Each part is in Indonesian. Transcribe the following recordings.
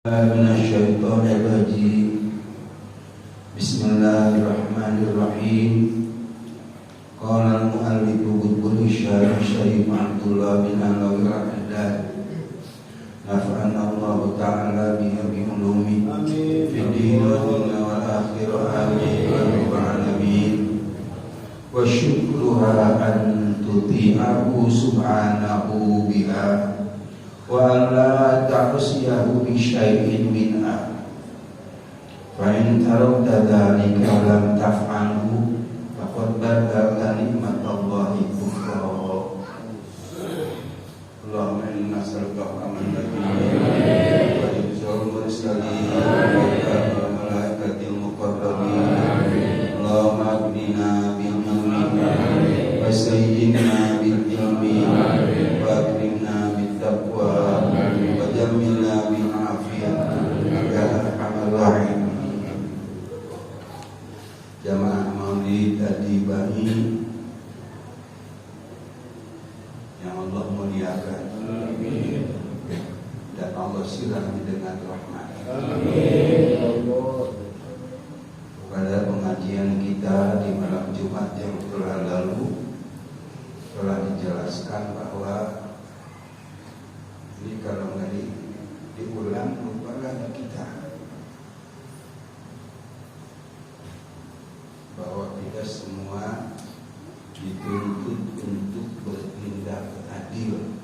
Minasyaitonirrajim. Bismillahirrahmanirrahim. Qala al-mu'allifu Qutbul Syarif Abdullah bin Alawi al-Haddad nafa'ana Allah ta'ala bihi bi ulumi fid din wa dunya wal akhirah amin ya rabbal alamin. Wa syukruha an tuti'ahu subhanahu biha wa la ta'siyahu bi syai'in minha fa in tarakta dzalika lam taf'alhu faqad badala nikmatallahi kufra. Allahumma inna nas'aluka rahmatan wa rizqan mursalin wa malaikatil muqarrabin. Allahumma aghnina bil ilmi wa sayyidina bil ilmi wa akrimna bit taqwa wa jamilna bil afiyah ya arhamar rahimin. Jamaah maulid tadi bani yang Allah muliakan, dan Allah sirahi dengan rahmat. Pada pengajian kita di malam Jumat yang telah lalu telah dijelaskan bahwa ini kalau nggak diulang lupa lagi kita, bahwa kita semua dituntut untuk bertindak adil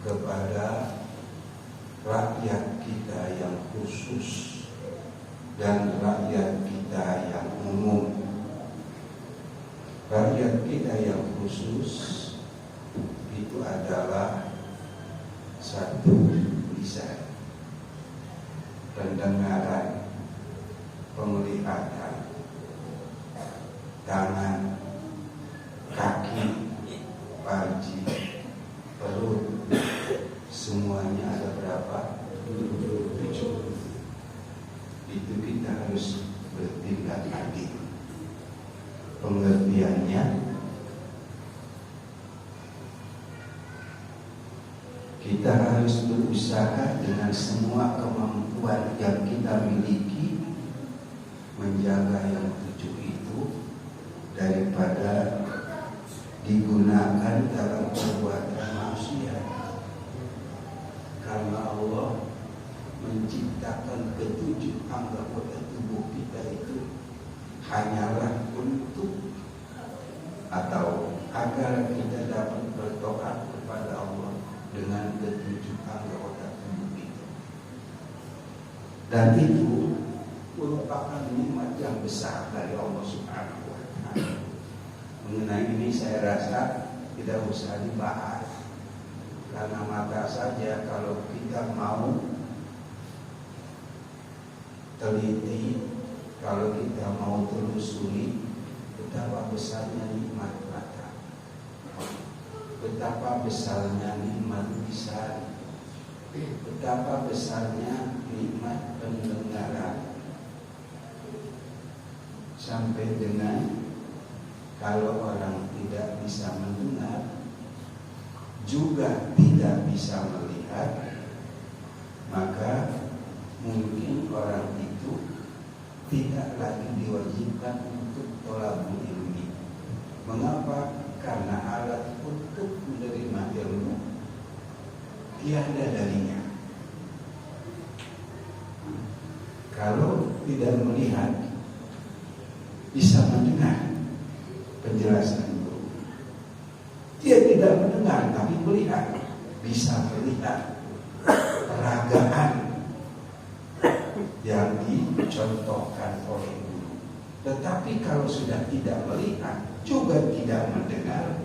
kepada rakyat kita yang khusus dan rakyat kita yang umum. Rakyat kita yang khusus itu adalah satu, lisan, pendengaran, penglihatan, tangan, kaki, panci, perut, semuanya ada berapa? 7. Itu kita harus bertindak adil. Pengertiannya, kita harus berusaha dengan semua kemampuan yang kita miliki menjaga yang 7 itu daripada digunakan dalam perbuatan maksiat. Karena Allah menciptakan ke-7 anggota tubuh kita itu hanyalah untuk atau agar kita dapat bertoat kepada Allah dengan ke-7 anggota tubuh itu. Dan itu merupakan nikmat yang besar dari Allah Subhanahu wa Ta'ala. Mengenai ini saya rasa tidak usah dibahas, karena mata saja kalau kita mau teliti, kalau kita mau telusuri betapa besarnya nikmat mata, betapa besarnya nikmat lisan, betapa besarnya nikmat pendengaran, sampai dengan kalau orang tidak bisa mendengar juga tidak bisa melihat, maka mungkin orang itu tidak lagi diwajibkan untuk thalabul ilmi. Mengapa? Karena alat untuk menerima ilmu tiada darinya. Kalau tidak melihat, bisa mendengar penjelasan guru. Dia tidak mendengar tapi melihat, bisa melihat peragaan yang dicontohkan oleh guru. Tetapi kalau sudah tidak melihat, juga tidak mendengar,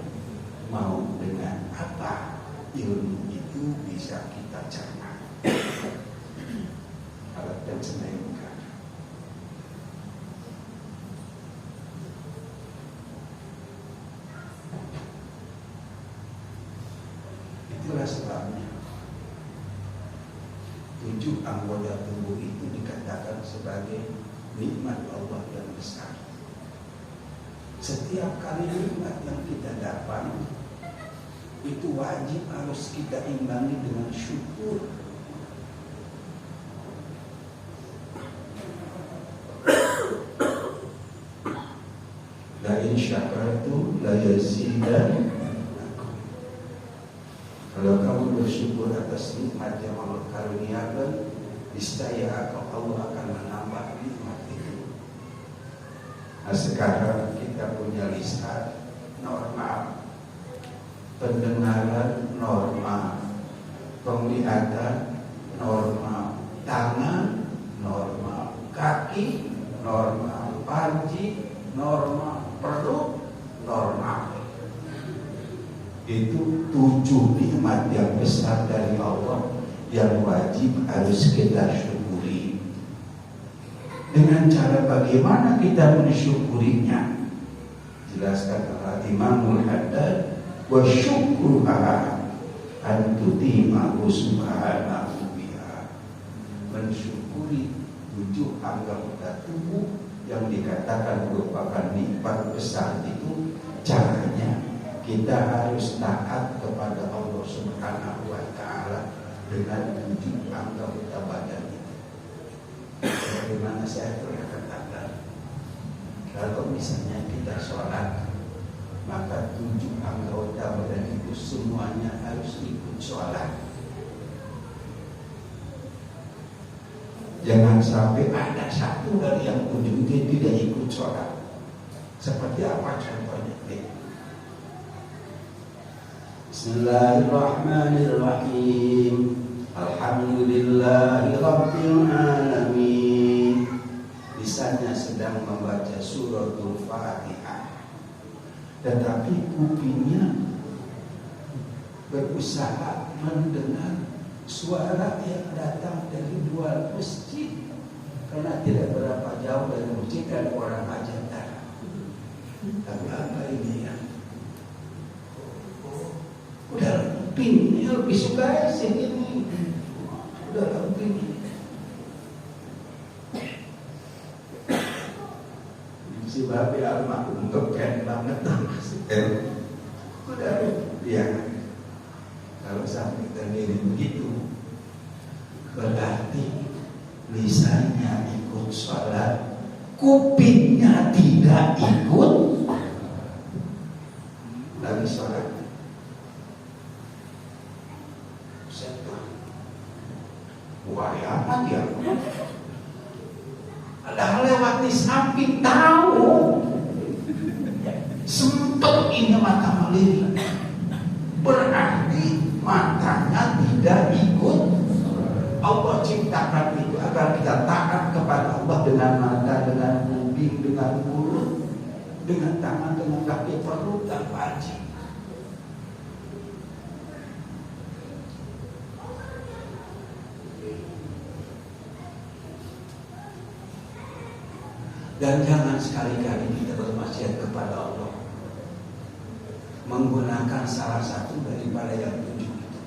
mau dengan apa ilmu itu bisa kita cerna? Alat dan senai bukan. Itulah sebabnya 7 anggota tubuh itu dikatakan sebagai nikmat Allah yang besar. Setiap kali nikmat yang kita dapat itu wajib harus kita imbangi dengan syukur. in syakartum la yazidannakum. Kalau kamu bersyukur atas nikmat yang Allah karuniakan, niscaya Allah akan menambah nikmat itu. Nah, sekarang kita punya lisan normal, pendengaran normal, penglihatan normal, tangan normal, kaki normal, panji normal, perut normal. Itu 7 nikmat yang besar dari Allah yang wajib harus kita syukuri. Dengan cara bagaimana kita mensyukurinya? Jelaskan oleh Imamul Haddad, wa syukruha an tutima'u subhanahu biha. Mensyukuri 7 anggota tubuh yang dikatakan merupakan nikmat besar itu, caranya kita harus taat kepada Allah Subhanahu wa Ta'ala dengan 7 anggota badan itu. Bagaimana saya pernah katakan, kalau misalnya kita sholat, maka 7 anggota badan itu semuanya harus ikut sholat. Jangan sampai ada satu dari yang 7 itu tidak ikut sholat. Seperti apa contohnya? Bismillahirrahmanirrahim. Alhamdulillahi rabbil alamin. Lisannya sedang membaca suratul Fatihah, tetapi kupingnya berusaha mendengar suara yang datang dari luar masjid, karena tidak berapa jauh dari masjid ada orang hajatan. Tapi apa ini ya? Udah emping, ini lebih suka sini. Udah emping. Si babi almarhum ngepet banget tuh. Udah ya. Kalau sampai terjadi begitu, berarti lisannya ikut sholat, kupingnya tidak ikut lagi sholat. Wah, apa dia? Ada lewat di samping tahu, sempet ini mata melirik, berarti matanya tidak ikut. Allah ciptakan itu agar kita taat kepada Allah dengan mata, dengan kuping, dengan mulut, dengan tangan, dengan kaki, perut dan panji. Dan jangan sekali-kali kita bermaksiat kepada Allah menggunakan salah satu daripada yang 7 itu.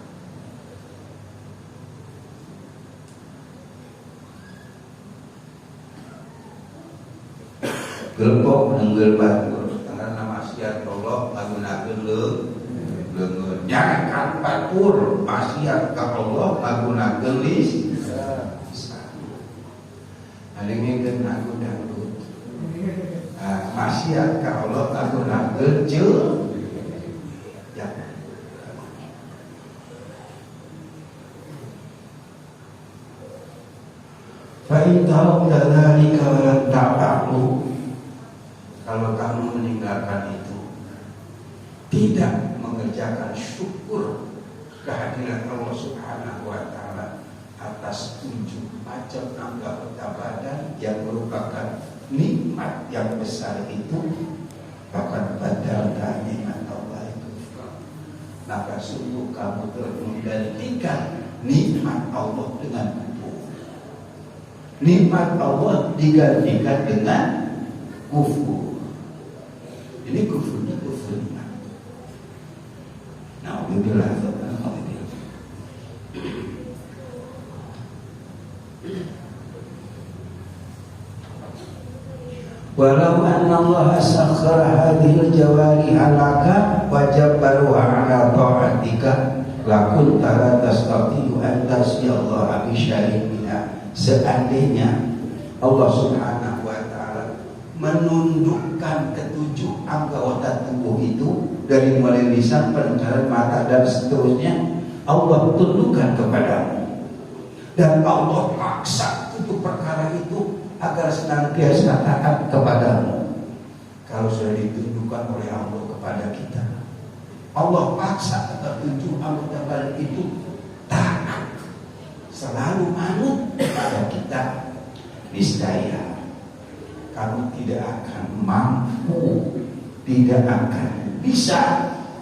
Gelpok nenggel batur, karena maksiat Allah menggunakan lengan. Jangan batur maksiat ke Allah menggunakan lisan. Ada yang kena gudang. Maksiat ke Allah aku nak kerja ya. Fa'in ta'udha dhalika wa lam ta'a'lu. Kalau kamu meninggalkan itu, tidak mengerjakan syukur kehadiran Allah Subhanahu wa Ta'ala atas 7 macam anggota badan yang merupakan nikmat yang besar itu, bahkan badal nikmat Allah itu, maka sungguh kamu telah menggantikan nikmat Allah dengan kufur. Nikmat Allah digantikan dengan kufur. Ini kufurnya kufur nikmat. Na'udzubillah. Walau anna Allah sakhara hadhil jawari alaka wajabbaruha ala ta'atika lakun tara tastati'u an tasyallaha bisyai'in minha. Seandainya Allah Subhanahu wa Ta'ala menundukkan ketujuh anggota tubuh itu dari mulai lisan, pendengaran, mata dan seterusnya. Allah tundukkan kepadamu dan Allah paksa untuk perkara itu agar senantiasa taat kepadamu. Kalau sudah ditundukkan oleh Allah kepada kita, Allah paksa ketujuh anggota badan itu taat, selalu manut kepada kita, niscaya kamu tidak akan mampu, tidak akan bisa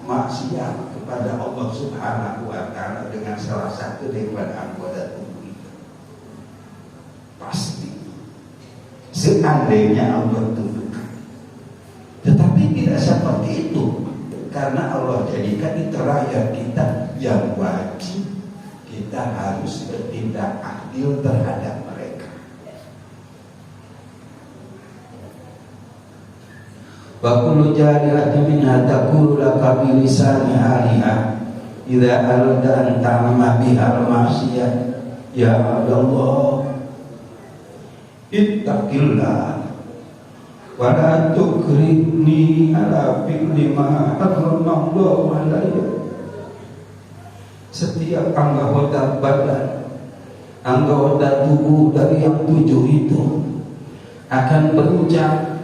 maksiat kepada Allah Subhanahu wa Ta'ala dengan salah satu daripada anggota tubuh itu. Pasti seandainya Allah tundukkan. Tetapi tidak seperti itu, karena Allah jadikan itu rakyat kita yang wajib kita harus bertindak adil terhadap mereka. Wa kullu jarihatin minha taqulu laka bi lisani aliha idza arada an ta'ma biha al-ma'siyah ya Allah ittaqillah wa la tukrihni ala fi'li ma harramallahu alayya. Setiap anggota badan, anggota tubuh dari yang tujuh itu akan berucap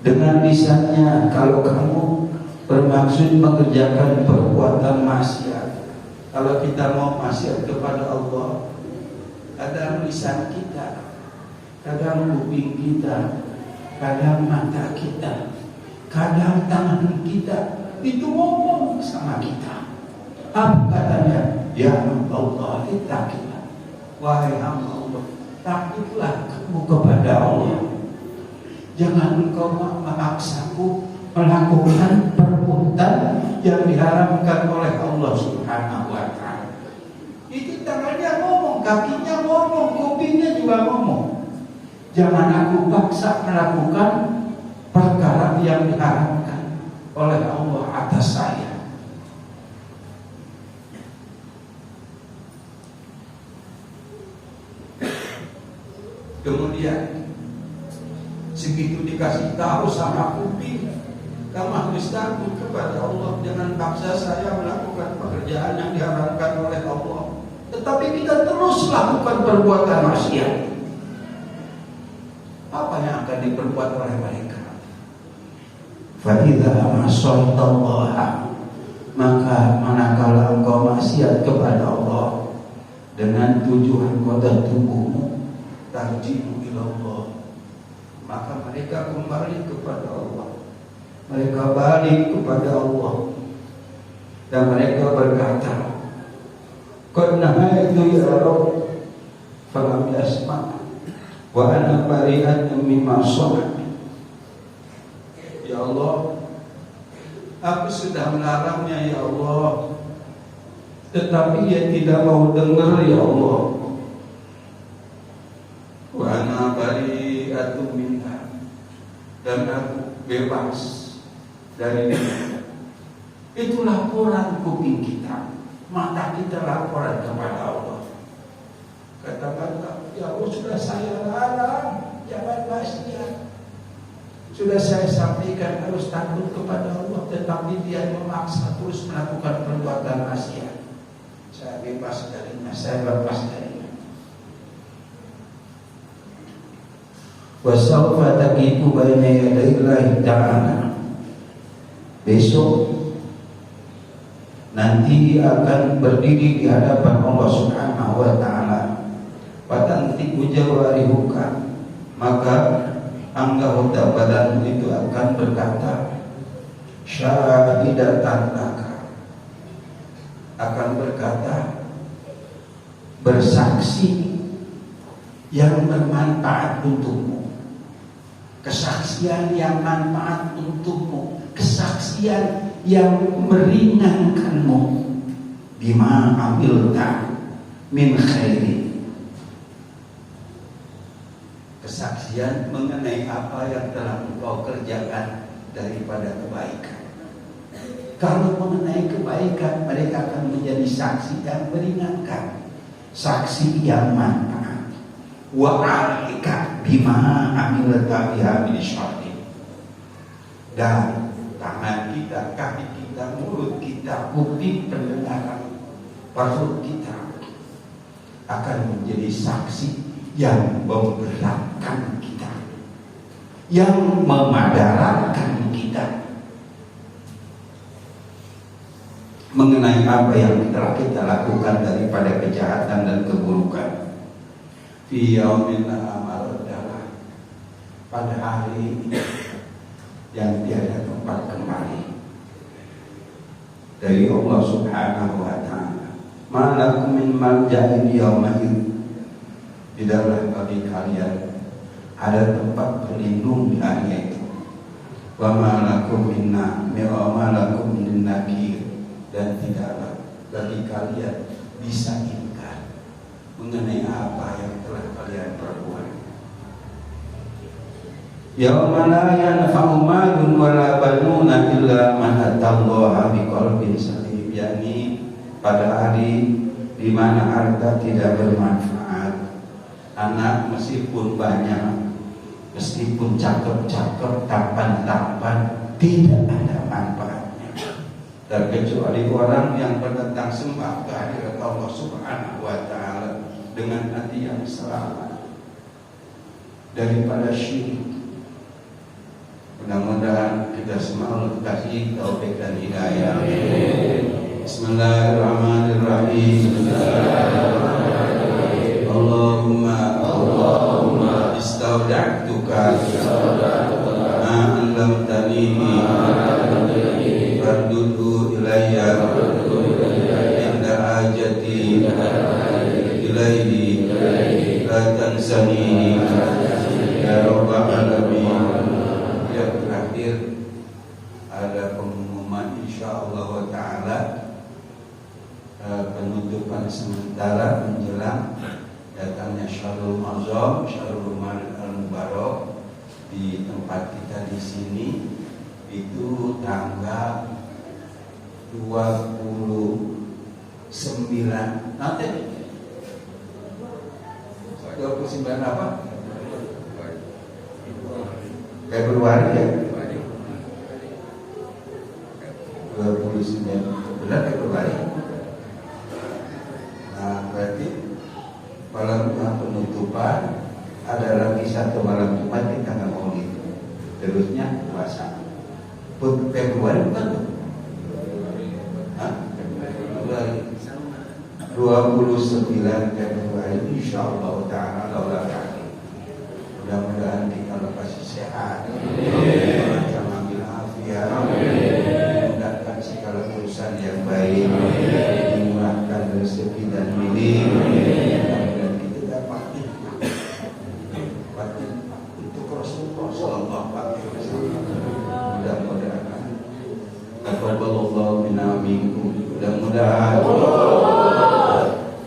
dengan lisannya kalau kamu bermaksud mengerjakan perbuatan maksiat. Kalau kita mau maksiat kepada Allah, kadang lisan kita, kadang kuping kita, kadang mata kita, kadang tangan kita itu ngomong sama kita. Apa katanya? Ya Allah, ittaqillah. Wahai hamba Allah, takutlah kamu kepada Allah. Jangan engkau memaksaku melakukan perbuatan yang diharamkan oleh Allah Subhanahu wa Ta'ala. Itu tangannya ngomong, kakinya ngomong, kupingnya juga ngomong. Jangan aku paksa melakukan perkara yang diharamkan oleh Allah atas saya. Kemudian segitu dikasih tahu sama kuping, kamu harus takut kepada Allah. Jangan paksa saya melakukan pekerjaan yang diharamkan oleh Allah. Tetapi kita terus lakukan perbuatan maksiat. Apa yang akan diperbuat oleh mereka? Fa idza asaitallaha, maka manakala engkau maksiat kepada Allah dengan tujuan anggota tubuhmu, tarji'u ila Allah, maka mereka kembali kepada Allah. Mereka balik kepada Allah dan mereka berkata, qad nahaitu ya Rabb falam yasma' wa ana bari'atun mimma sana'tu. Ya Allah, aku sudah melarangnya ya Allah, tetapi dia tidak mau dengar ya Allah. Wa ana bari'atun minha, dan aku bebas dari dia. Itu laporan kuping kita, mata kita laporan kepada Allah. Katakan, ya Allah, sudah saya larang jangan maksiat, sudah saya sampaikan harus takut kepada Allah, tetapi dia memaksa terus melakukan perbuatan maksiat. Saya bebas darinya, saya lepas darinya. Wasawfa taqifu baina yadayillahi ta'ala, besok nanti akan berdiri di hadapan Allah Subhanahu wa Ta'ala. Watantiku jawarihuka, maka anggota badan itu akan berkata, syahidatan laka, akan berkata bersaksi yang bermanfaat untukmu, kesaksian yang manfaat untukmu, kesaksian yang meringankanmu, bima amilta min khairi, kesaksian mengenai apa yang telah engkau kerjakan daripada kebaikan. Kalau mengenai kebaikan, mereka akan menjadi saksi yang meringankan, saksi yang manfaat. Wa alika bima amilat biha min syarri. Dan tangan kita, kaki kita, mulut kita, kuping pendengaran, perut kita akan menjadi saksi yang memberatkan kita, yang memadaratkan kita mengenai apa yang telah kita lakukan daripada kejahatan dan keburukan. Fi yaumin amal adalah pada hari yang tiada tempat kembali dari Allah Subhanahu wa taala. Malakum min malja'in yaumaid, tidaklah bagi kalian ada tempat berlindung di hari itu. Wa malakum minna wa malakum min nakir, dan tidaklah bagi kalian bisa ingkar mengenai apa yang telah kalian perbuat. Yauma la yanfa'u malun wala banuna illa man atallaha biqalbin salim, yakni pada hari di mana harta tidak bermanfaat, anak meskipun banyak, meskipun cakep-cakep, tampan-tampan, tidak ada manfaatnya. Terkecuali orang yang berdatang sembah kehadirat Allah Subhanahu wa taala dengan hati yang selamat daripada syirik. Mudah-mudahan kita semua dikasih taufik dan hidayah. Bismillahirrahmanirrahim. Allahumma istauda'tuka ma 'allamtanihi fardudhu ilayya inda hajati ilaihi la tansani ya rabbal alamin. Yang terakhir ada pengumuman insyaallah ta'ala penutupan sementara menjelang datangnya Syahrul Azam, Syahrul Ramadan Al-Mubarak di tempat kita di sini itu tanggal 29 nanti 29 apa? Februari ya? 29 benar Februari. Nah berarti malam penutupan ada lagi satu malam Jumat kita nggak mau gitu. Terusnya puasa. Februari bukan tuh? Februari 29 Februari insyaallah ta'ala. Mudah-mudahan kita lepas sehat.